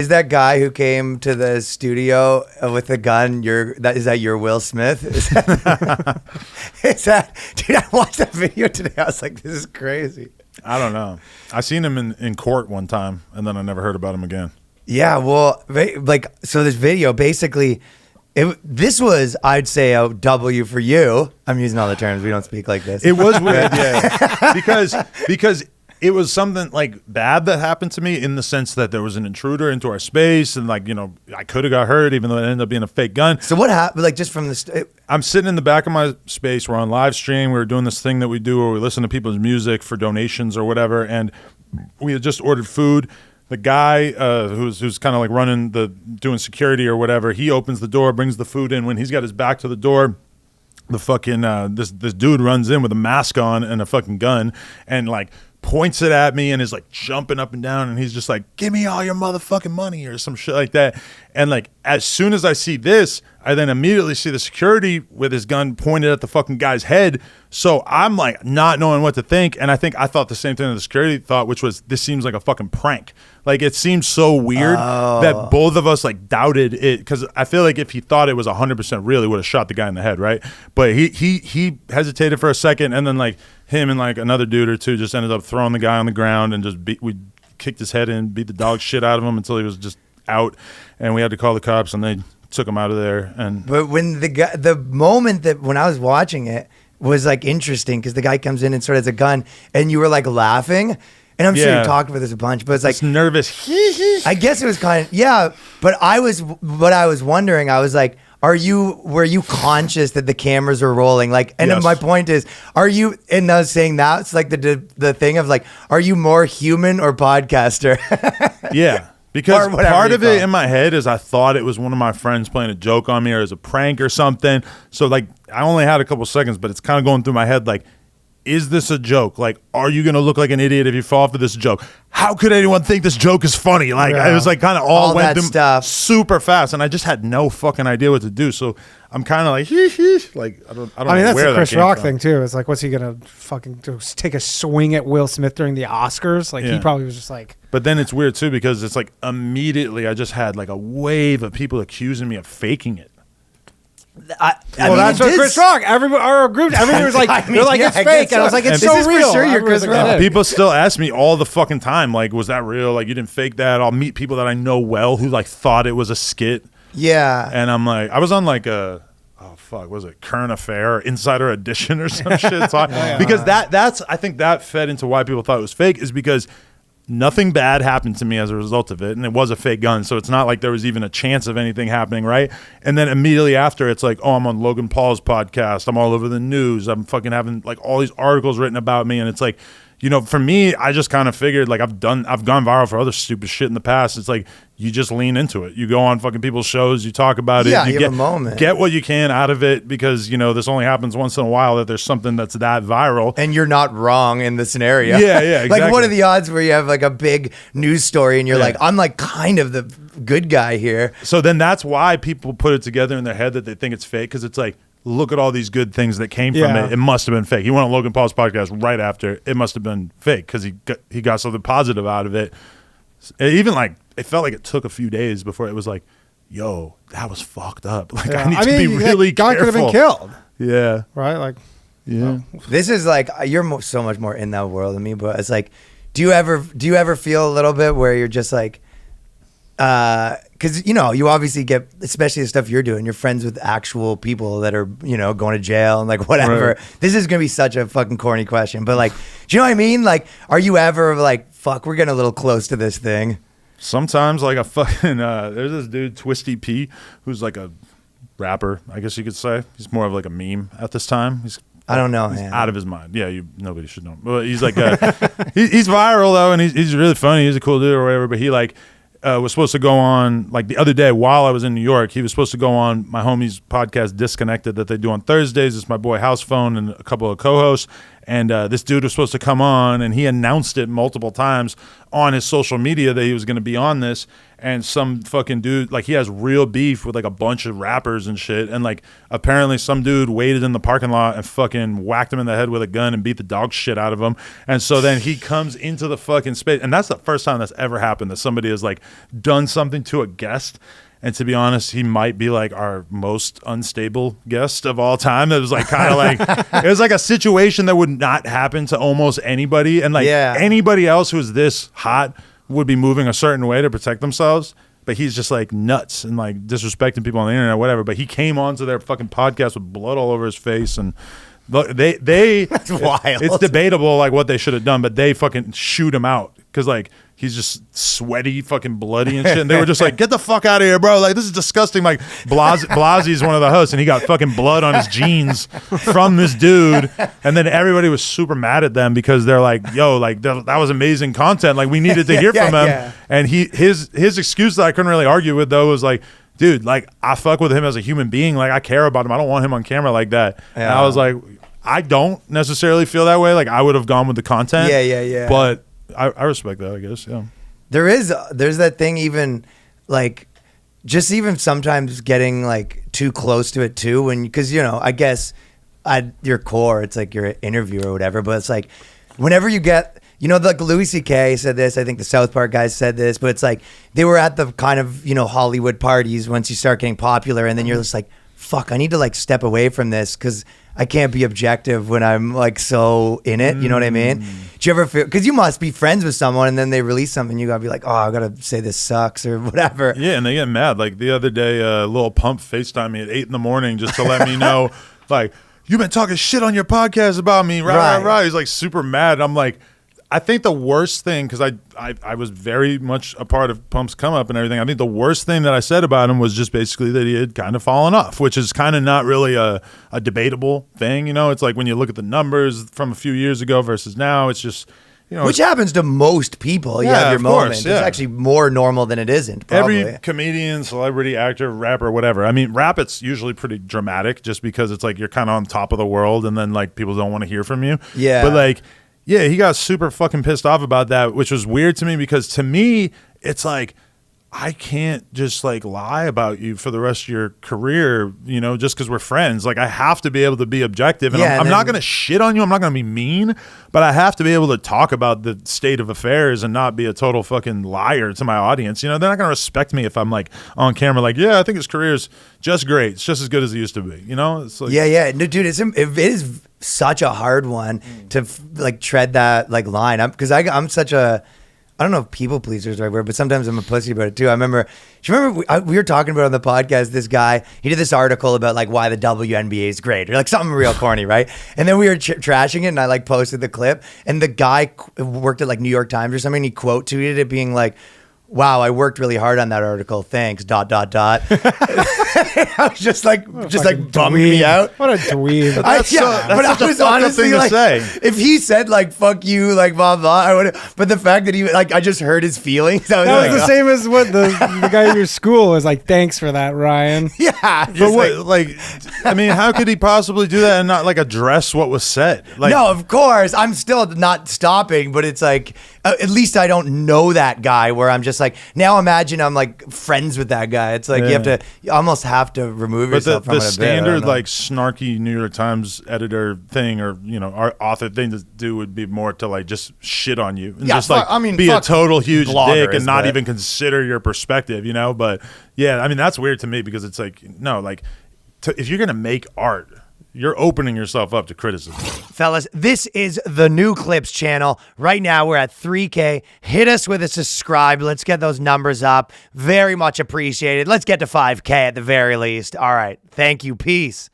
is that guy who came to the studio with a gun? Is that your Will Smith? Is that dude? I watched that video today. I was like, this is crazy. I don't know. I seen him in court one time, and then I never heard about him again. Yeah, well, like, so this video basically, this was, I'd say, a W for you. I'm using all the terms. We don't speak like this. It was weird, yeah, because it was something like bad that happened to me in the sense that there was an intruder into our space, and like, you know, I could have got hurt, even though it ended up being a fake gun. So what happened? Like, just from the I'm sitting in the back of my space. We're on live stream. We were doing this thing that we do where we listen to people's music for donations or whatever, and we had just ordered food. The guy who's kind of like doing security or whatever, he opens the door, brings the food in. When he's got his back to the door, the fucking this dude runs in with a mask on and a fucking gun and like points it at me and is like jumping up and down, and he's just like, give me all your motherfucking money or some shit like that. And like, as soon as I see this, I then immediately see the security with his gun pointed at the fucking guy's head. So I'm like not knowing what to think, and I thought the same thing that the security thought, which was, this seems like a fucking prank. Like, it seems so weird that both of us like doubted it, because I feel like if he thought it was 100% real, he would have shot the guy in the head, right? But he hesitated for a second, and then like him and like another dude or two just ended up throwing the guy on the ground and we kicked his head in, beat the dog shit out of him until he was just out, and we had to call the cops, and they took him out of there. And but when the moment that when I was watching it was like interesting, because the guy comes in and sort of has a gun, and you were like laughing, and I'm sure you talked about this a bunch, but it's like nervous. I guess it was kind of but I was wondering, I was like, were you conscious that the cameras are rolling? Like, and then my point is, are you? And I was saying that's like the thing of like, are you more human or podcaster? Yeah. Because part of it in my head is I thought it was one of my friends playing a joke on me or as a prank or something. So like, I only had a couple seconds, but it's kind of going through my head like, is this a joke? Like, are you going to look like an idiot if you fall for this joke? How could anyone think this joke is funny? Like, it was like kind of all went through stuff super fast, and I just had no fucking idea what to do. So I'm kind of like, like I don't know. I mean, that's the Chris Rock thing too. It's like, what's he gonna fucking do? Take a swing at Will Smith during the Oscars? Like, he probably was just like. But then it's weird too, because it's like immediately I just had like a wave of people accusing me of faking it. I mean, that's what Chris Rock. Our group, everybody was like, they're like, it's fake. And I was like, it's so real. For sure you're Chris Rock. People still ask me all the fucking time, like, was that real? Like, you didn't fake that? I'll meet people that I know well who like thought it was a skit. Yeah. And I'm like, I was on like a, was it Current Affair, Insider Edition or some shit? Because that's I think that fed into why people thought it was fake, is because nothing bad happened to me as a result of it, and it was a fake gun, so it's not like there was even a chance of anything happening, right? And then immediately after, it's like, oh, I'm on Logan Paul's podcast, I'm all over the news, I'm fucking having like all these articles written about me, and it's like, you know, for me, I just kind of figured, like, I've gone viral for other stupid shit in the past. It's like, you just lean into it. You go on fucking people's shows, you talk about it. You get a moment. Get what you can out of it, because, you know, this only happens once in a while that there's something that's that viral. And you're not wrong in the scenario. Yeah, exactly. Like, what are the odds where you have like a big news story and you're like, I'm like kind of the good guy here. So then that's why people put it together in their head that they think it's fake, because it's like, look at all these good things that came from it. It must have been fake. He went on Logan Paul's podcast right after. It must have been fake, because he got something positive out of it. Even like, it felt like it took a few days before it was like, yo, that was fucked up. Like, I need to be really careful. Guy could have been killed. Yeah. Right? Like, yeah. This is like, you're so much more in that world than me, but it's like, do you ever feel a little bit where you're just like, because, you know, you obviously get, especially the stuff you're doing, you're friends with actual people that are, you know, going to jail and like whatever. Right. This is going to be such a fucking corny question, but like, do you know what I mean? Like, are you ever like, fuck, we're getting a little close to this thing? Sometimes, like a fucking, there's this dude, Twisty P, who's like a rapper, I guess you could say. He's more of like a meme at this time. I don't know, he's man. Out of his mind. Yeah, nobody should know. But he's like, he's viral though, and he's really funny. He's a cool dude or whatever, but he like, was supposed to go on, like the other day while I was in New York, he was supposed to go on my homie's podcast Disconnected that they do on Thursdays. It's my boy House Phone and a couple of co-hosts, And this dude was supposed to come on, and he announced it multiple times on his social media that he was going to be on this. And some fucking dude, like, he has real beef with like a bunch of rappers and shit. And like, apparently some dude waited in the parking lot and fucking whacked him in the head with a gun and beat the dog shit out of him. And so then he comes into the fucking space. And that's the first time that's ever happened, that somebody has like done something to a guest. And to be honest, he might be like our most unstable guest of all time. It was like kind of like, it was like a situation that would not happen to almost anybody. And like anybody else who's this hot would be moving a certain way to protect themselves, but he's just like nuts and like disrespecting people on the internet, whatever. But he came onto their fucking podcast with blood all over his face, and they that's wild. It's debatable like what they should have done, but they fucking shoot him out because like he's just sweaty, fucking bloody and shit. And they were just like, get the fuck out of here, bro. Like, this is disgusting. Like, Blasie's one of the hosts, and he got fucking blood on his jeans from this dude. And then everybody was super mad at them because they're like, yo, like, that was amazing content. Like, we needed to hear from him. Yeah. And his excuse that I couldn't really argue with, though, was like, dude, like, I fuck with him as a human being. Like, I care about him. I don't want him on camera like that. Yeah. And I was like, I don't necessarily feel that way. Like, I would have gone with the content. Yeah. But I respect that, I guess. Yeah. There's that thing, even like just even sometimes getting like too close to it too, because you know, I guess at your core it's like you're an interviewer or whatever, but it's like whenever you get, you know, like Louis C.K. said this, I think the South Park guys said this, but it's like they were at the kind of, you know, Hollywood parties once you start getting popular, and then you're just like, fuck, I need to like step away from this because I can't be objective when I'm like so in it. You know what I mean? Do you ever feel, because you must be friends with someone and then they release something, you gotta be like, oh, I gotta say this sucks or whatever. Yeah, and they get mad. Like the other day, Lil Pump FaceTimed me at 8 a.m. just to let me know, like, you've been talking shit on your podcast about me, right. He's like super mad. I'm like, I think the worst thing, because I was very much a part of Pump's come up and everything. I think the worst thing that I said about him was just basically that he had kind of fallen off, which is kind of not really a debatable thing. You know, it's like when you look at the numbers from a few years ago versus now, it's just, you know, which happens to most people. You have your moment. Yeah. It's actually more normal than it isn't. Probably. Every comedian, celebrity, actor, rapper, whatever. I mean, rap, it's usually pretty dramatic just because it's like you're kind of on top of the world and then like people don't want to hear from you. Yeah. But like, yeah, he got super fucking pissed off about that, which was weird to me because to me, it's like, I can't just like lie about you for the rest of your career, you know, just because we're friends. Like, I have to be able to be objective, and I'm not going to shit on you. I'm not going to be mean, but I have to be able to talk about the state of affairs and not be a total fucking liar to my audience. You know, they're not going to respect me if I'm like on camera, like, yeah, I think his career's just great. It's just as good as it used to be. You know, it's like, yeah. No, dude, it is such a hard one to like tread that like line. Because I'm such a, I don't know if people pleaser is the right word, but sometimes I'm a pussy about it too. I remember, do you remember we were talking about on the podcast, this guy, he did this article about like why the WNBA is great or like something real corny, right? And then we were trashing it and I like posted the clip and the guy worked at like New York Times or something. And he quote tweeted it being like, wow, I worked really hard on that article. Thanks, ... I was just like bumming me out. What a dweeb. But I was honestly like, if he said like, fuck you, like blah, blah, I would have, but the fact that he, like, I just hurt his feelings. That was the same as what the guy at your school was like, thanks for that, Ryan. Yeah. But what, like, I mean, how could he possibly do that and not like address what was said? Like, no, of course. I'm still not stopping, but it's like, at least I don't know that guy where I'm just like, now imagine I'm like friends with that guy. It's like you almost have to remove yourself from it a bit. The standard like snarky New York Times editor thing or, you know, our author thing to do would be more to like just shit on you and just like be a total huge dick and not even consider your perspective, you know? But yeah, I mean, that's weird to me because it's like, no, like if you're going to make art, you're opening yourself up to criticism. Fellas, this is the New Clips channel. Right now, we're at 3K. Hit us with a subscribe. Let's get those numbers up. Very much appreciated. Let's get to 5K at the very least. All right. Thank you. Peace.